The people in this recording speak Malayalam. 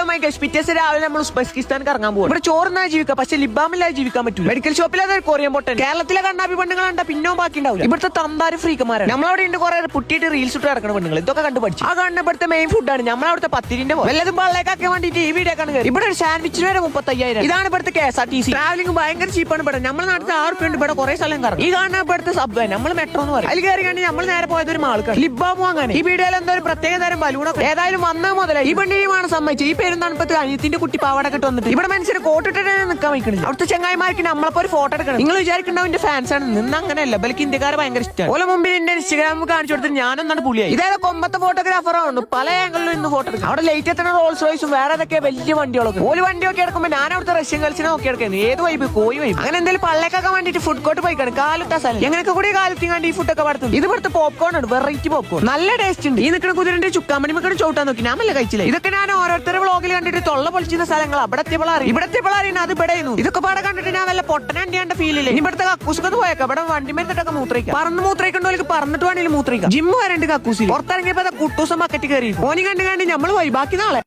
മൈ ഗൈസ്, പിറ്റേസ് രാവിലെ നമ്മൾ ഉസ്ബെക്കിസ്ഥാനിൽ ഇറങ്ങാൻ പോകും. ഇവിടെ ചോറിനാ ജീവിക്കാം, പക്ഷെ ലിബാമില്ലാതെ ജീവിക്കാൻ പറ്റൂല. മെഡിക്കൽ ഷോപ്പിൽ അത് കൊറിയൻ പൊട്ടൻ. കേരളത്തിലെ കണ്ണാപ്പി പെണ്ണുങ്ങൾ കണ്ട പിന്നോ ബാക്കി ഉണ്ടാവില്ല. ഇവിടുത്തെ തമ്പാര് ഫ്രീക്കന്മാരാണ്. നമ്മളവിടെ ഉണ്ട് കുറെ പുട്ടിയിട്ട് റീൽസ് ഇട്ട് നടക്കുന്ന പെണ്ണുങ്ങൾ. ഇതൊക്കെ കണ്ടു പഠിച്ചു. ആ കാണുന്ന ഇവിടുത്തെ മെയിൻ ഫുഡാണ്. നമ്മളവിടുത്തെ പത്തിരിന്റെ വല്ലതും പള്ളേക്കാക്കാൻ വേണ്ടിയിട്ട് ഈ വീഡിയോ കാണുക. ഇവിടെ ഒരു സാൻഡ്വിച്ചിന് വരെ 35,000. ഇതാണ് ഇവിടുത്തെ KSRTC. ട്രാവലിംഗ് ഭയങ്കര ചീപ്പാണ് ഇവിടെ. നമ്മുടെ നാട്ടിൽ 6 രൂപ ഉണ്ട്. ഇവിടെ കുറെ സ്ഥലം കറങ്ങും. ഈ കാണുന്ന ഇവിടുത്തെ സബ്വേ, നമ്മൾ മെട്രോ എന്ന് പറയും. അതിൽ കയറി കണ്ടി നമ്മൾ നേരെ പോയത് ഒരു മാൾക്കാണ്. ലിബാം വാങ്ങാൻ. ഈ വീഡിയോയിൽ എന്തോ ഒരു പ്രത്യേക തരം ബലൂണൊക്കെ. ഏതായാലും വന്നത് മുതലേ ഈ പെണ്ണിനെയുമാണ് സമ്മതിച്ചത്. ഈ പെരുന്നാളിപ്പത്ത് അനിയത്തിന്റെ കുട്ടി പാവാടൊക്കെ വന്നിട്ട് ഇവിടെ മനുഷ്യർ കോട്ടിട്ട് നിൽക്കാൻ വയ്ക്കുന്നത്. അവിടുത്തെ ചങ്ങായിമാർക്ക് നമ്മളപ്പോ ഒരു ഫോട്ടോ എടുക്കണം. നിങ്ങൾ വിചാരിക്കണ്ടാവും എന്റെ ഫാൻസ് ആണ്. നിന്ന് അങ്ങനെയല്ല, ബലക്ക് ഇന്ത്യക്കാരെ ഭയങ്കര ഇഷ്ടമാണ്. ഓല മുമ്പിൽ എന്റെ ഇൻസ്റ്റാഗ്രാമിൽ കാണിച്ചു കൊടുത്തിട്ട് ഞാനൊന്നാണ് പുള്ളിയായി. ഇതായത് കൊമ്പത്തെ ഫോട്ടോഗ്രാഫറാണ്. പല ആംഗിളിലും ഇന്ന് ഫോട്ടോ എടുക്കും. അവിടെ ലേറ്റ് എത്തുന്ന റോൾസ് റോയ്സും വേറെ ഏതൊക്കെ വലിയ വണ്ടികളൊക്കെ. ഓല് വണ്ടിയൊക്കെ എടുക്കുമ്പോൾ ഞാൻ അവിടുത്തെ റഷ്യൻ ഗേൾസിനെ നോക്കി എടുക്കുന്നത്. ഏത് വൈബ്, കോയി വൈബ്. അങ്ങനെ എന്തെങ്കിലും പള്ളേക്കൊക്കെ വേണ്ടിട്ട് ഫുഡ് കോർട്ട് പോയിക്കാണ്. കാലിട്ട സ്ഥലം എങ്ങനെയൊക്കെ കൂടി കാലത്തി കണ്ട് ഈ ഫുഡൊക്കെ പടുത്തും. ഇത് ഇവിടുത്തെ പോപ്കോൺ ആണ്, വെറൈറ്റി പോപ്കോൺ. നല്ല ടേസ്റ്റ് ഉണ്ട്. ഈ നിൽക്കുന്ന കുതിരന്റെ ചുക്കാമണി മക്കൾ ചോട്ടാൻ നോക്കി. ഞാൻ നല്ല കഴിച്ചില്ല. ഇതൊക്കെ ഞാൻ ഓരോരുത്തരുടെ വ്ളോഗിൽ കണ്ടിട്ട് തൊള്ള പൊളിച്ചിരുന്ന സ്ഥലങ്ങൾ. അവിടെ എത്തിയപ്പോൾ അറിയുന്നത് അത് ഇവിടെയായിരുന്നു. ഇതൊക്കെ പാടെ കണ്ടിട്ട് ഞാൻ വല്ല പൊട്ടനണ്ടിയാണ്ട ഫീലില്ല. ഇനി ഇവിടുത്തെ കക്കൂസൊക്കെ പോയേക്കാം. ഇവിടെ വണ്ടി മരുന്നിട്ടൊക്കെ മൂത്രയ്ക്കാം. പറന്ന് മൂത്രയ്ക്കണ്ടോലേക്ക് പറന്നിട്ട് വേണമെങ്കിൽ മൂത്രയ്ക്കാം. ജിമ്മ് വരണ്ട് കക്കൂസിൽ. പുറത്തിറങ്ങിയപ്പോ കുട്ടൂസം ബക്കറ്റ് കയറി. ഓനി കണ്ട് നമ്മൾ പോയി. ബാക്കി നാളെ